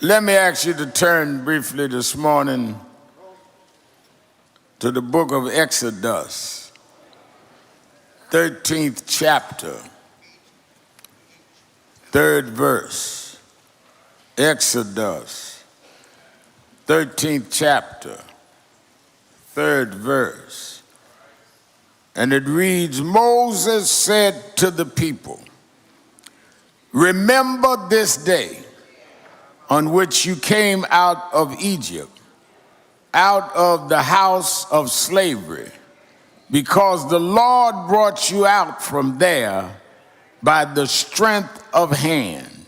Let me ask you to turn briefly this morning to the book of Exodus, 13th chapter, 3rd verse. Exodus, 13th chapter, 3rd verse. And it reads, Moses said to the people, "Remember this day on which you came out of Egypt, out of the house of slavery, because the Lord brought you out from there by the strength of hand.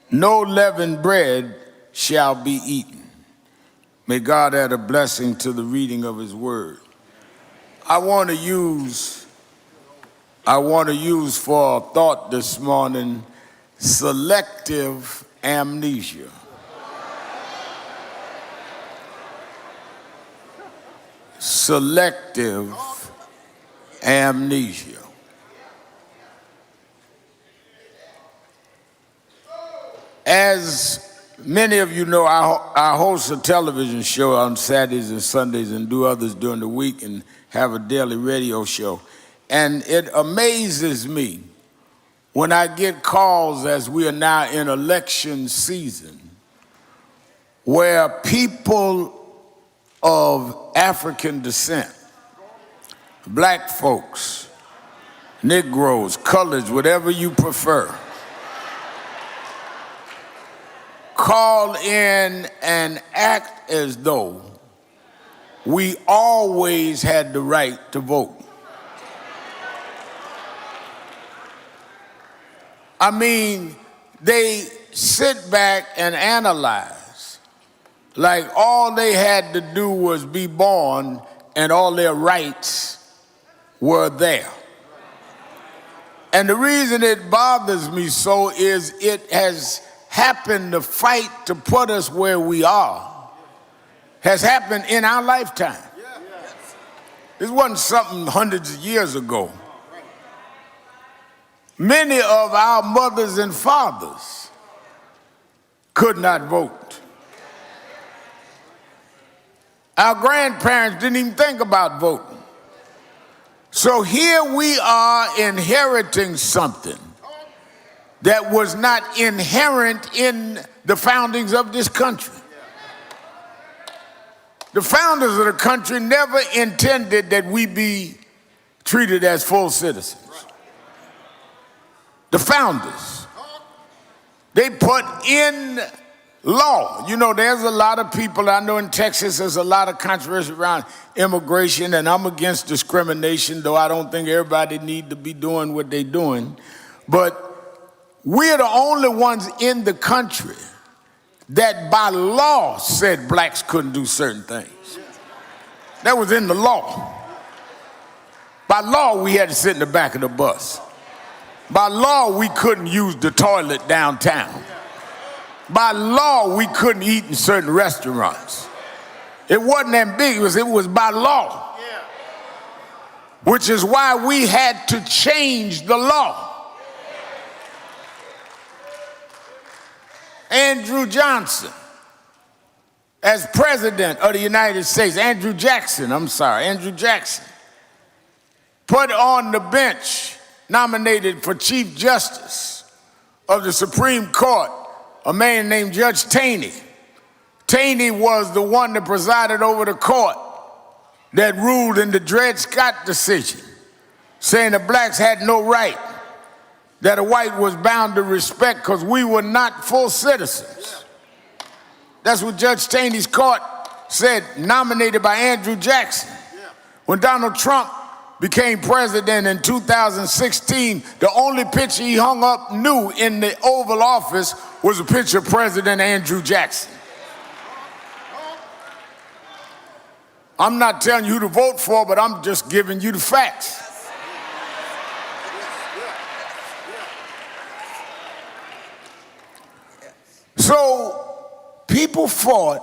No leavened bread shall be eaten." May God add a blessing to the reading of his word. I want to use for a thought this morning, selective amnesia. Selective amnesia. As many of you know, I host a television show on Saturdays and Sundays and do others during the week and have a daily radio show. And it amazes me when I get calls, as we are now in election season, where people of African descent, black folks, Negroes, colors, whatever you prefer, call in and act as though we always had the right to vote. I mean, they sit back and analyze like all they had to do was be born and all their rights were there. And the reason it bothers me so is it has happened, the fight to put us where we are has happened in our lifetime. This wasn't something hundreds of years ago. Many of our mothers and fathers could not vote. Our grandparents didn't even think about voting. So here we are inheriting something that was not inherent in the foundings of this country. The founders of the country never intended that we be treated as full citizens. The founders, they put in law. You know, there's a lot of people, I know in Texas there's a lot of controversy around immigration, and I'm against discrimination, though I don't think everybody need to be doing what they're doing. But we're the only ones in the country that by law said blacks couldn't do certain things. That was in the law. By law, we had to sit in the back of the bus. By law, we couldn't use the toilet downtown. By law, we couldn't eat in certain restaurants. It wasn't ambiguous, it was by law. Which is why we had to change the law. Andrew Jackson, put on the bench, nominated for Chief Justice of the Supreme Court, a man named Judge Taney. Taney was the one that presided over the court that ruled in the Dred Scott decision, saying that blacks had no right, that a white was bound to respect because we were not full citizens. That's what Judge Taney's court said, nominated by Andrew Jackson. When Donald Trump became president in 2016, the only picture he hung up new in the Oval Office was a picture of President Andrew Jackson. I'm not telling you who to vote for, but I'm just giving you the facts. So people fought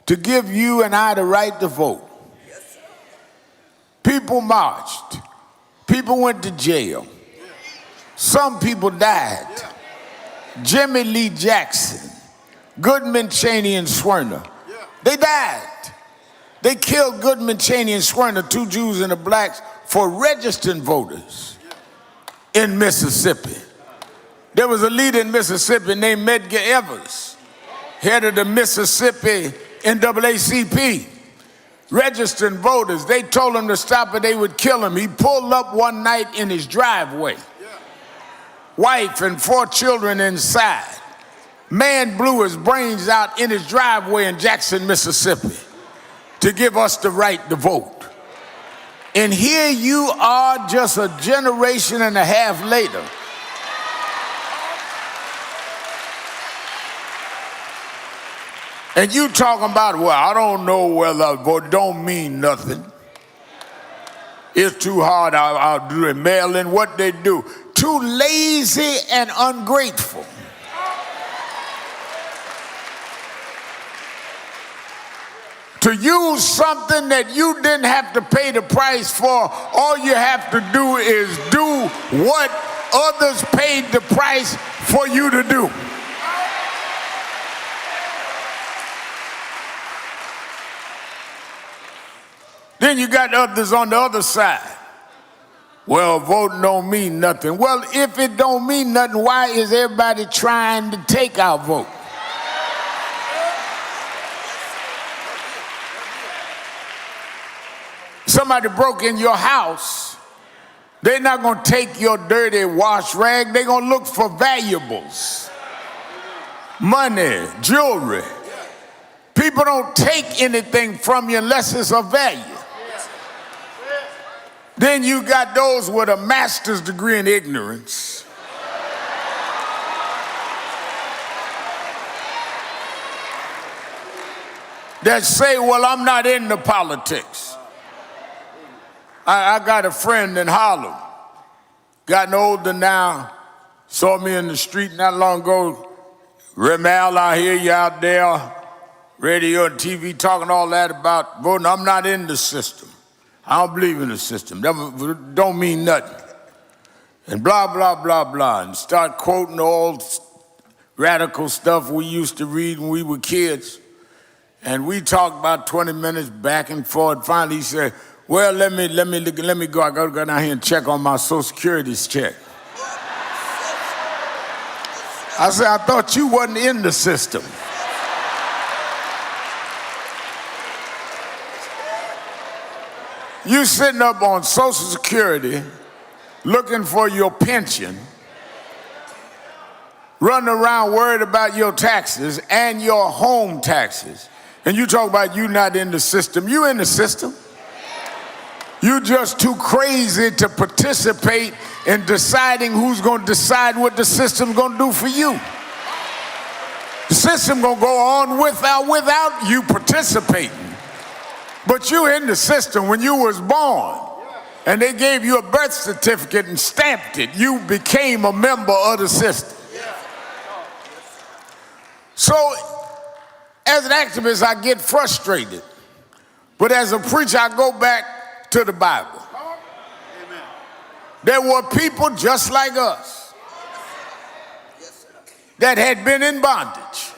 to give you and I the right to vote. People marched. People went to jail. Some people died. Jimmy Lee Jackson Goodman, Cheney, and Swerner. They died. They killed Goodman, Cheney, and Swerner, 2 Jews and a blacks, for registering voters in Mississippi. There was a leader in Mississippi named Medgar Evers, head of the Mississippi NAACP, registering voters. They told him to stop or they would kill him. He pulled up one night in his driveway, wife and 4 children inside. Man blew his brains out in his driveway in Jackson, Mississippi, to give us the right to vote. And here you are just a generation and a half later. And you talking about, well, I don't know whether I vote, don't mean nothing. It's too hard, I'll do it. Mail-in, what they do. Too lazy and ungrateful. To use something that you didn't have to pay the price for, all you have to do is do what others paid the price for you to do. Then you got others on the other side. Well, voting don't mean nothing. Well, if it don't mean nothing, why is everybody trying to take our vote? Somebody broke in your house, they're not going to take your dirty wash rag. They're going to look for valuables, money, jewelry. People don't take anything from you unless it's of value. Then you got those with a master's degree in ignorance. That say, well, I'm not into politics. I got a friend in Harlem, gotten older now, saw me in the street not long ago. Remal, I hear you out there, radio and TV talking all that about voting. I'm not in the system. I don't believe in the system. That don't mean nothing. And blah, blah, blah, blah. And start quoting all radical stuff we used to read when we were kids. And we talked about 20 minutes back and forth. Finally, he said, well, let me go. I got to go down here and check on my Social Security's check. I said, I thought you wasn't in the system. You sitting up on Social Security looking for your pension, running around worried about your taxes and your home taxes. And you talk about you not in the system. You in the system. You just too crazy to participate in deciding who's going to decide what the system's going to do for you. The system going to go on without you participating. But you in the system when you was born, and they gave you a birth certificate and stamped it. You became a member of the system. So, as an activist, I get frustrated. But as a preacher, I go back to the Bible. There were people just like us that had been in bondage.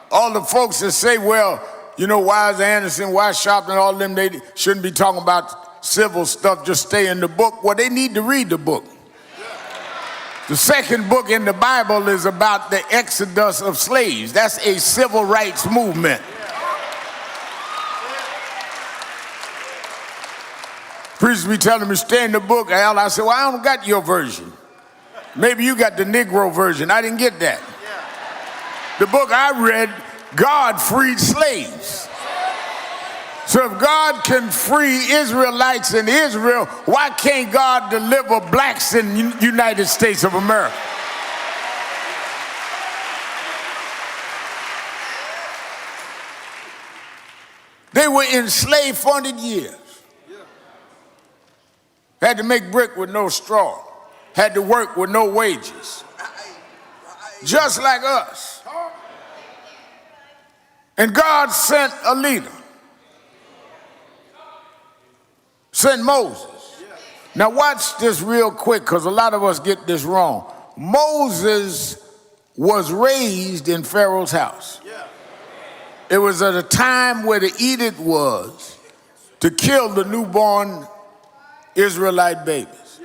All the folks that say, well, you know, why is Anderson, why is Sharpton, all of them, they shouldn't be talking about civil stuff, just stay in the book. Well, they need to read the book. The second book in the Bible is about the exodus of slaves. That's a civil rights movement. Preachers be telling me, stay in the book, Al. I said, well, I don't got your version. Maybe you got the Negro version. I didn't get that. The book I read, God freed slaves. So if God can free Israelites in Israel, why can't God deliver blacks in the United States of America? They were enslaved for 100 years. Had to make brick with no straw. Had to work with no wages. Just like us. And God sent a leader. Sent Moses. Now watch this real quick, because a lot of us get this wrong. Moses was raised in Pharaoh's house. It was at a time where the edict was to kill the newborn Israelite babies,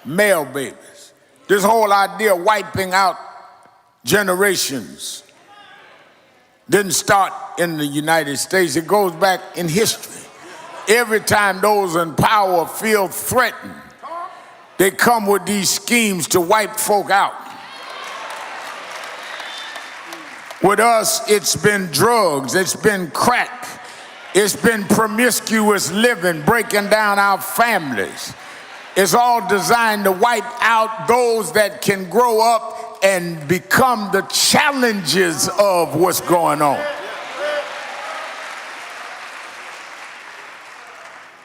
male babies. This whole idea of wiping out generations didn't start in the United States. It goes back in history. Every time those in power feel threatened, they come with these schemes to wipe folk out. With us, it's been drugs, it's been crack, it's been promiscuous living, breaking down our families. It's all designed to wipe out those that can grow up and become the challenges of what's going on.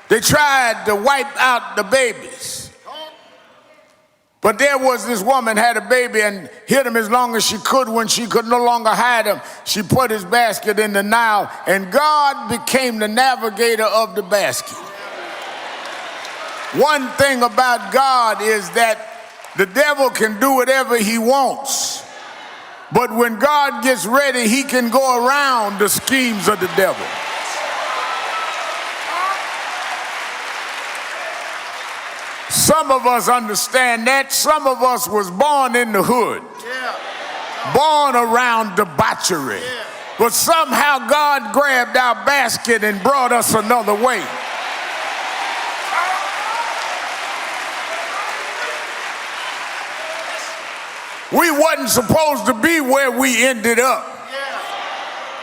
They tried to wipe out the babies. But there was this woman had a baby and hid him as long as she could. When she could no longer hide him, she put his basket in the Nile, and God became the navigator of the basket. One thing about God is that the devil can do whatever he wants. But when God gets ready, he can go around the schemes of the devil. Some of us understand that. Some of us was born in the hood, born around debauchery. But somehow God grabbed our basket and brought us another way. We wasn't supposed to be where we ended up.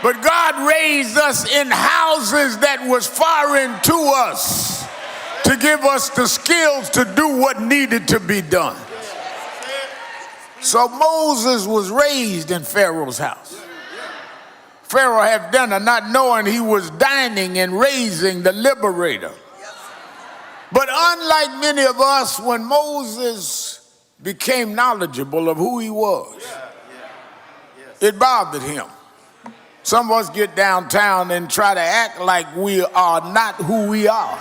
But God raised us in houses that was foreign to us, to give us the skills to do what needed to be done. So Moses was raised in Pharaoh's house. Pharaoh had dinner not knowing he was dining and raising the liberator. But unlike many of us, when Moses became knowledgeable of who he was, it bothered him. Some of us get downtown and try to act like we are not who we are.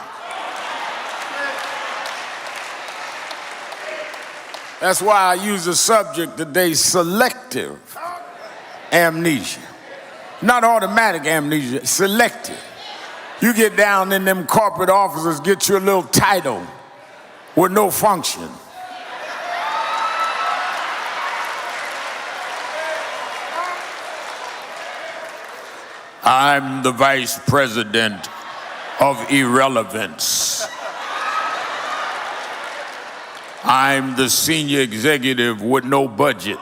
That's why I use the subject today, selective amnesia. Not automatic amnesia, selective. You get down in them corporate offices, get you a little title with no function. I'm the vice president of irrelevance. I'm the senior executive with no budget.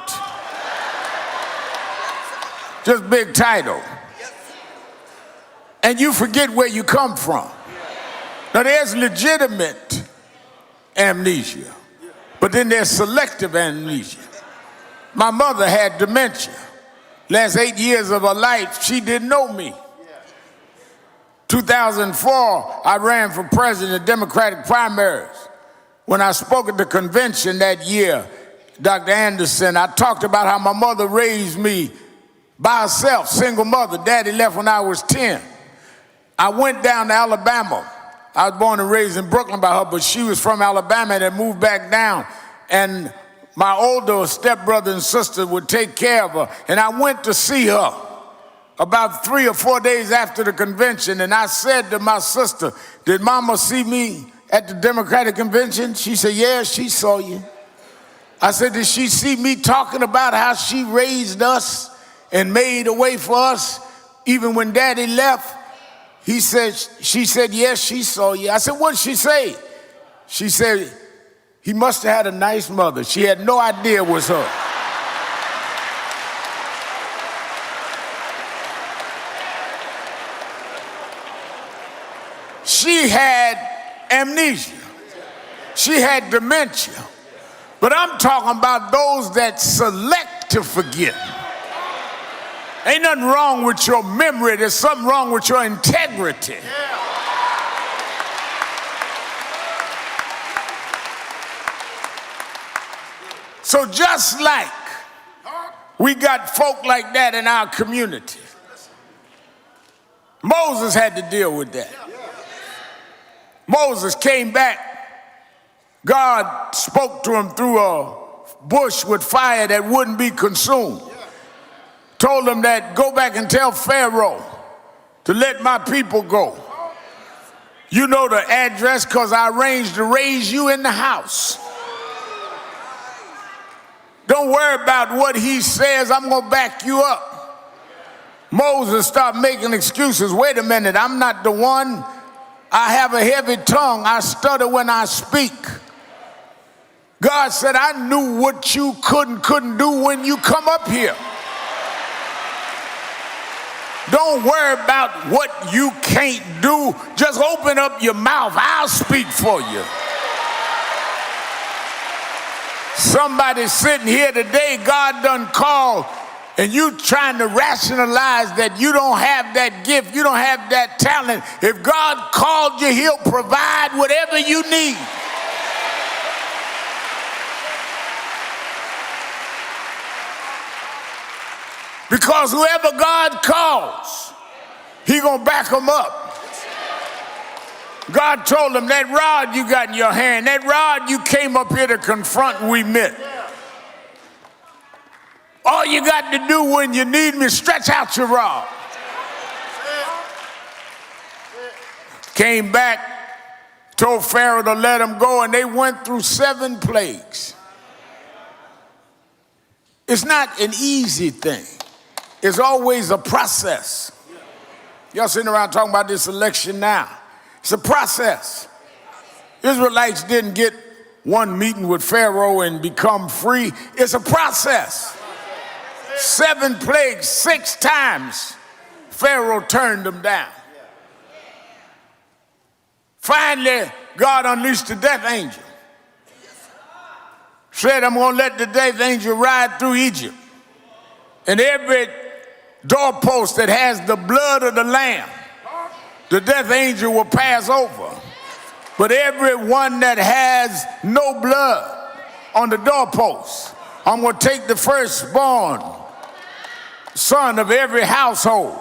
Just big title. And you forget where you come from. Now there's legitimate amnesia, but then there's selective amnesia. My mother had dementia. Last 8 years of her life, she didn't know me. 2004, I ran for president, Democratic primaries. When I spoke at the convention that year, Dr. Anderson, I talked about how my mother raised me by herself, single mother. Daddy left when I was 10. I went down to Alabama. I was born and raised in Brooklyn by her, but she was from Alabama and had moved back down. And my older stepbrother and sister would take care of her. And I went to see her about 3 or 4 days after the convention. And I said to my sister, "Did Mama see me at the Democratic convention?" She said, "Yeah, she saw you." I said, "Did she see me talking about how she raised us and made a way for us even when Daddy left?" She said, "Yes, she saw you." I said, "What did she say?" She said, "He must have had a nice mother." She had no idea it was her. She had amnesia. She had dementia. But I'm talking about those that select to forget. Ain't nothing wrong with your memory. There's something wrong with your integrity. So just like we got folk like that in our community, Moses had to deal with that. Moses came back. God spoke to him through a bush with fire that wouldn't be consumed. Told them that, go back and tell Pharaoh to let my people go. You know the address because I arranged to raise you in the house. Don't worry about what he says. I'm going to back you up. Moses started making excuses. Wait a minute, I'm not the one. I have a heavy tongue. I stutter when I speak. God said, I knew what you couldn't do when you come up here. Don't worry about what you can't do. Just open up your mouth. I'll speak for you. Somebody sitting here today, God done called, and you trying to rationalize that you don't have that gift, you don't have that talent. If God called you, he'll provide whatever you need. Because whoever God calls, he gonna back them up. God told him, that rod you got in your hand, that rod you came up here to confront, we met. All you got to do when you need me, stretch out your rod. Came back, told Pharaoh to let him go, and they went through 7 plagues. It's not an easy thing. It's always a process. Y'all sitting around talking about this election now. It's a process. Israelites didn't get one meeting with Pharaoh and become free. It's a process. 7 plagues, 6 times, Pharaoh turned them down. Finally, God unleashed the death angel. Said, I'm going to let the death angel ride through Egypt. And every doorpost that has the blood of the lamb, the death angel will pass over. But everyone that has no blood on the doorpost, I'm going to take the firstborn son of every household.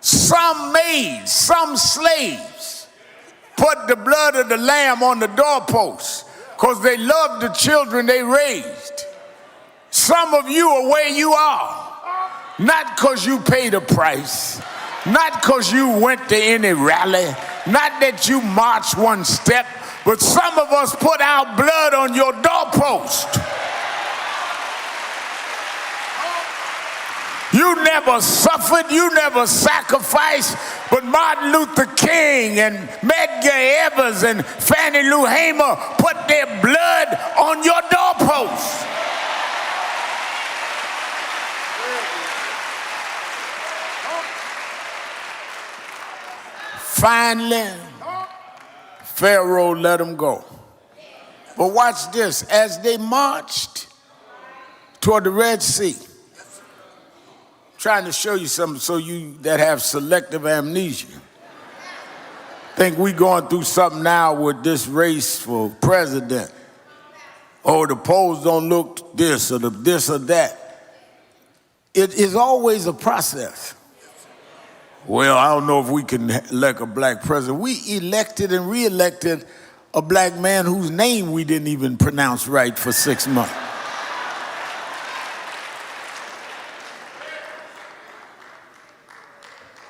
Some maids, some slaves put the blood of the lamb on the doorpost because they loved the children they raised. Some of you are where you are, not because you paid a price, not because you went to any rally, not that you marched one step, but some of us put our blood on your doorpost. You never suffered, you never sacrificed, but Martin Luther King and Medgar Evers and Fannie Lou Hamer put their blood on your doorpost. Finally, Pharaoh let them go. But watch this, as they marched toward the Red Sea, trying to show you something so you that have selective amnesia think we going through something now with this race for president. Oh, the polls don't look this or this or that. It is always a process. Well, I don't know if we can elect a black president. We elected and re-elected a black man whose name we didn't even pronounce right for 6 months.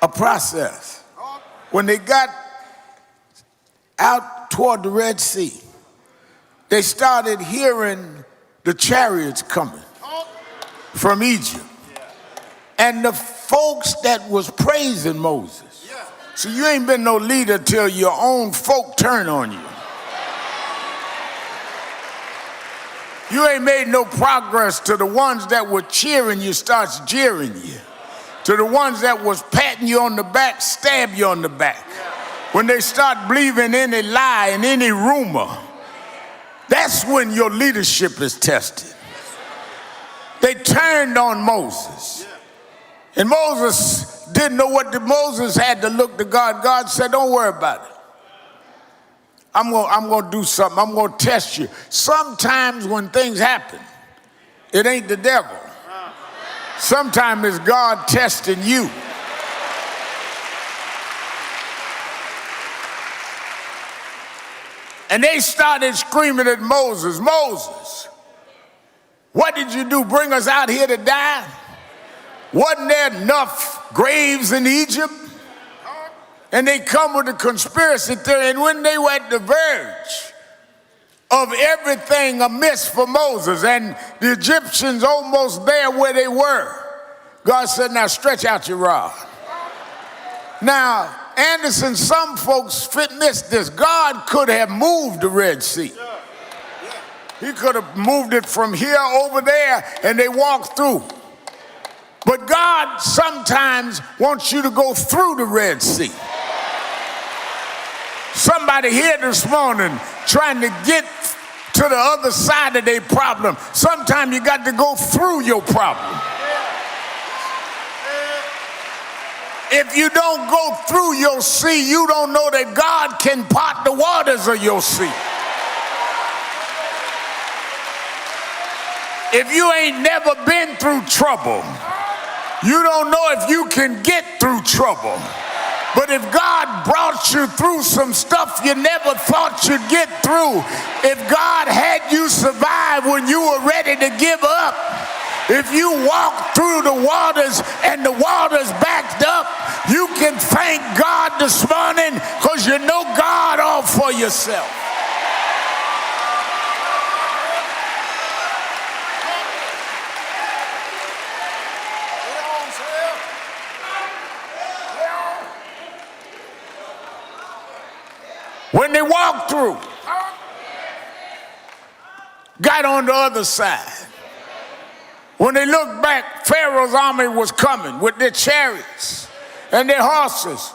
A process. When they got out toward the Red Sea, they started hearing the chariots coming from Egypt. And the folks that was praising Moses. So you ain't been no leader till your own folk turn on you. You ain't made no progress to the ones that were cheering you starts jeering you. To the ones that was patting you on the back, stab you on the back. When they start believing any lie and any rumor, that's when your leadership is tested. They turned on Moses. And Moses didn't know what Moses had to look to God. God said, don't worry about it. I'm going to do something. I'm going to test you. Sometimes when things happen, it ain't the devil. Sometimes it's God testing you. And they started screaming at Moses, Moses, What did you do? Bring us out here to die? Wasn't there enough graves in Egypt? And they come with a conspiracy theory, and when they were at the verge of everything amiss for Moses, and the Egyptians almost there where they were, God said, now stretch out your rod. Now, Anderson, some folks missed this. God could have moved the Red Sea. He could have moved it from here over there, and they walked through. But God sometimes wants you to go through the Red Sea. Somebody here this morning trying to get to the other side of their problem. Sometimes you got to go through your problem. If you don't go through your sea, you don't know that God can part the waters of your sea. If you ain't never been through trouble, you don't know if you can get through trouble. But if God brought you through some stuff you never thought you'd get through, if God had you survive when you were ready to give up, if you walked through the waters and the waters backed up, you can thank God this morning because you know God all for yourself. When they walked through, got on the other side. When they looked back, Pharaoh's army was coming with their chariots and their horses.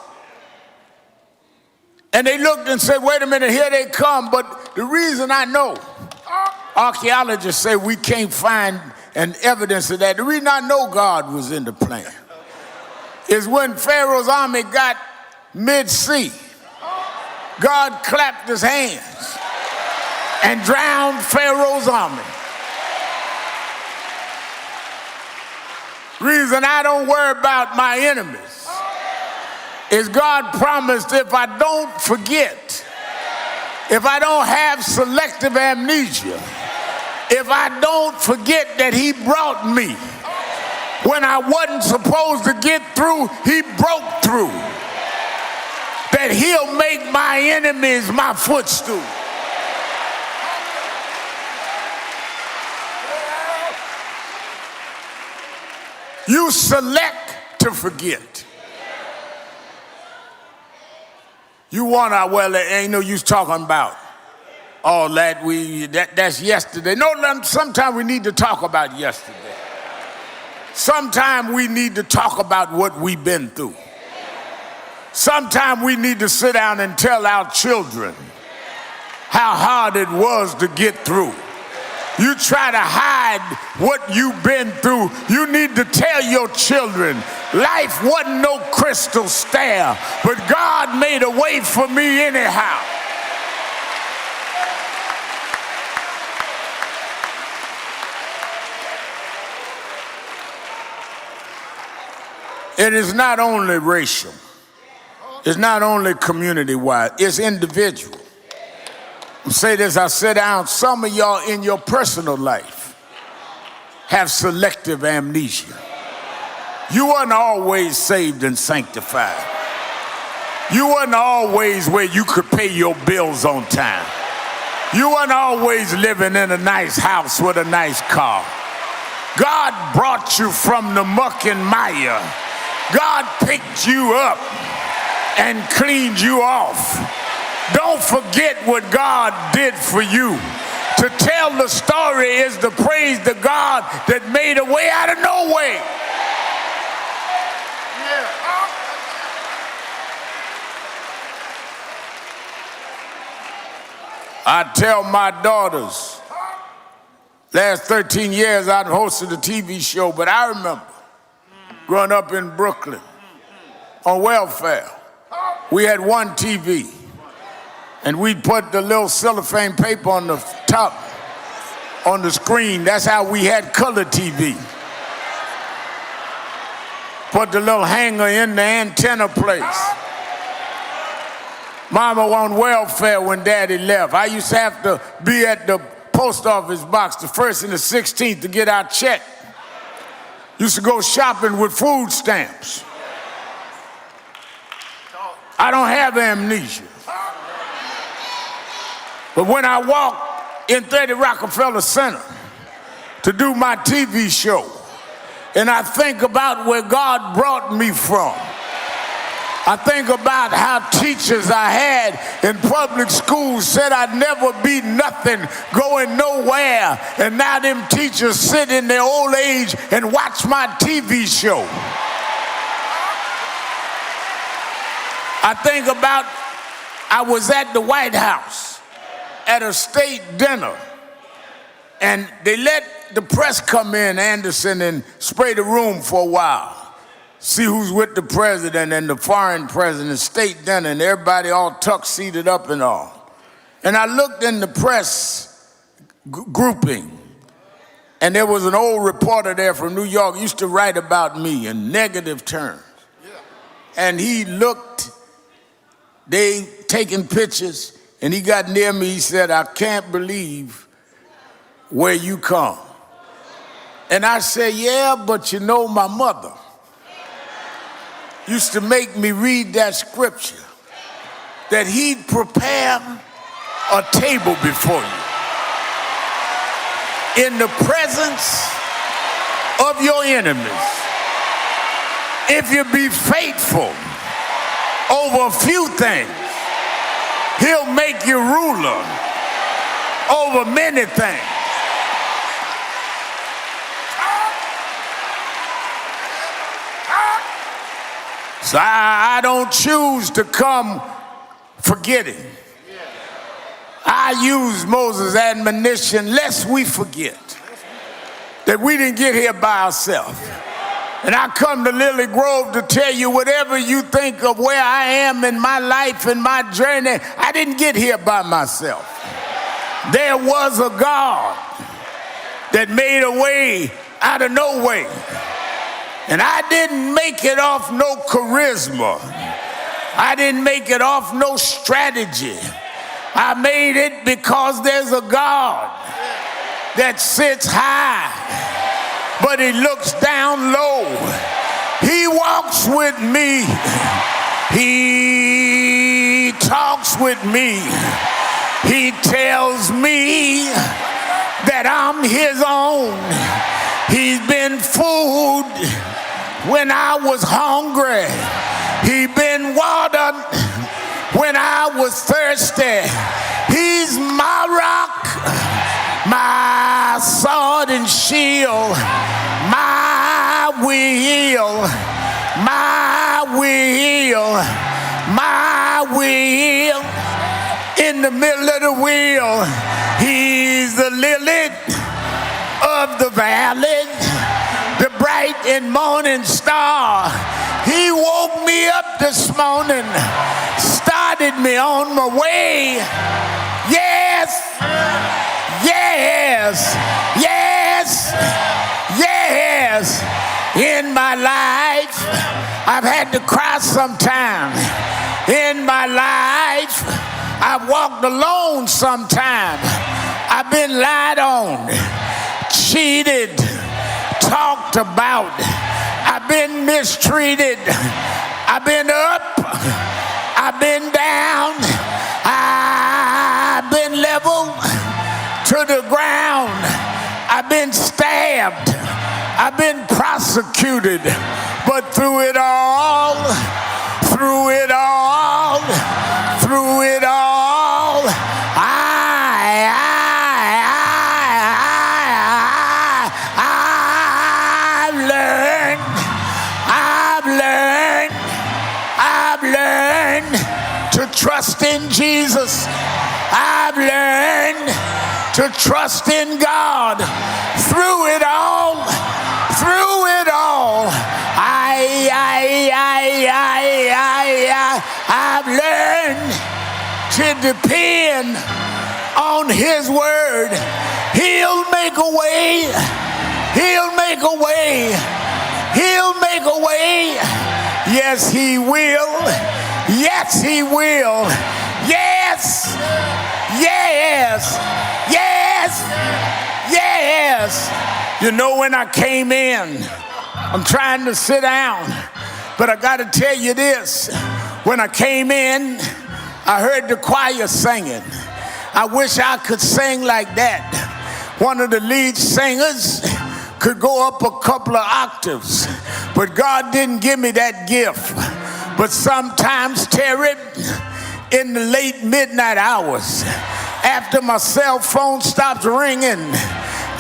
And they looked and said, wait a minute, here they come. But the reason I know, archaeologists say we can't find an evidence of that. The reason I know God was in the plan is when Pharaoh's army got mid-sea, God clapped his hands and drowned Pharaoh's army. Reason I don't worry about my enemies is God promised if I don't forget, if I don't have selective amnesia, if I don't forget that he brought me when I wasn't supposed to get through, he broke through. That he'll make my enemies my footstool. You select to forget. You want to, well, there ain't no use talking about all that. That's yesterday. No, sometimes we need to talk about yesterday. Sometimes we need to talk about what we've been through. Sometimes we need to sit down and tell our children how hard it was to get through. You try to hide what you've been through. You need to tell your children, life wasn't no crystal stair, but God made a way for me anyhow. It is not only racial. It's not only community-wide, it's individual. I'll say this, I sit down, some of y'all in your personal life have selective amnesia. You weren't always saved and sanctified. You weren't always where you could pay your bills on time. You weren't always living in a nice house with a nice car. God brought you from the muck and mire. God picked you up and cleaned you off. Don't forget what God did for you. To tell the story is to praise the God that made a way out of no way. I tell my daughters, last 13 years I've hosted a TV show, but I remember growing up in Brooklyn on welfare. We had one TV, and we'd put the little cellophane paper on the top, on the screen. That's how we had color TV. Put the little hanger in the antenna place. Mama on welfare when Daddy left. I used to have to be at the post office box, the 1st and the 16th, to get our check. Used to go shopping with food stamps. I don't have amnesia. But when I walk in 30 Rockefeller Center to do my TV show, and I think about where God brought me from, I think about how teachers I had in public schools said I'd never be nothing, going nowhere, and now them teachers sit in their old age and watch my TV show. I think about I was at the White House at a state dinner, and they let the press come in, Anderson, and spray the room for a while. See who's with the president and the foreign president, state dinner, and everybody all tuxedoed up and all. And I looked in the press grouping, and there was an old reporter there from New York, used to write about me in negative terms. And he looked, they taking pictures, and he got near me, he said, "I can't believe where you come." And I said, "Yeah, but you know my mother used to make me read that scripture, that he'd prepare a table before you in the presence of your enemies. If you be faithful over a few things, he'll make you ruler over many things." So I don't choose to come forgetting. I use Moses' admonition, lest we forget that we didn't get here by ourselves. And I come to Lily Grove to tell you, whatever you think of where I am in my life and my journey, I didn't get here by myself. There was a God that made a way out of no way. And I didn't make it off no charisma. I didn't make it off no strategy. I made it because there's a God that sits high, but he looks down low. He walks with me. He talks with me. He tells me that I'm his own. He's been food when I was hungry. He been watered when I was thirsty. He's my rock, my sword and shield, my wheel, my wheel, my wheel. In the middle of the wheel, he's the lily of the valley, the bright and morning star. He woke me up this morning, started me on my way. Yes, yes, yes, yes. In my life, I've had to cry sometime. In my life, I've walked alone sometime. I've been lied on, cheated, talked about. I've been mistreated. I've been up. I've been down. I've been leveled to the ground. I've been stabbed. I've been prosecuted. But through it all, through it all, through it all, I've learned to trust in Jesus. I've learned to trust in God. Through it all, I've learned to depend on his word. He'll make a way. He'll make a way. He'll make a way. Yes, he will. Yes, he will. Yes. Yes. Yes. Yes. Yes. You know, when I came in, I'm trying to sit down, but I got to tell you this. When I came in, I heard the choir singing. I wish I could sing like that. One of the lead singers could go up a couple of octaves, but God didn't give me that gift. But sometimes, Terry, in the late midnight hours, after my cell phone stops ringing,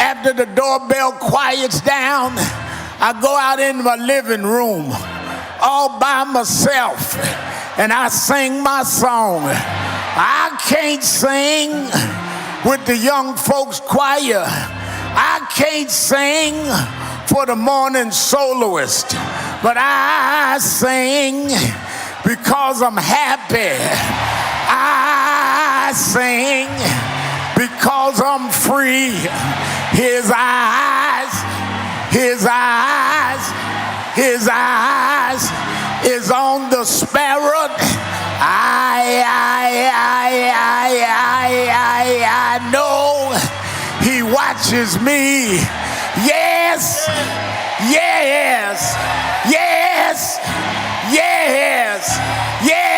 after the doorbell quiets down, I go out into my living room all by myself and I sing my song. I can't sing with the young folks choir. I can't sing for the morning soloist, but I sing because I'm happy. I sing because I'm free. His eyes is on the sparrow. I know he watches me. Yes, yes, yes, yes, yes.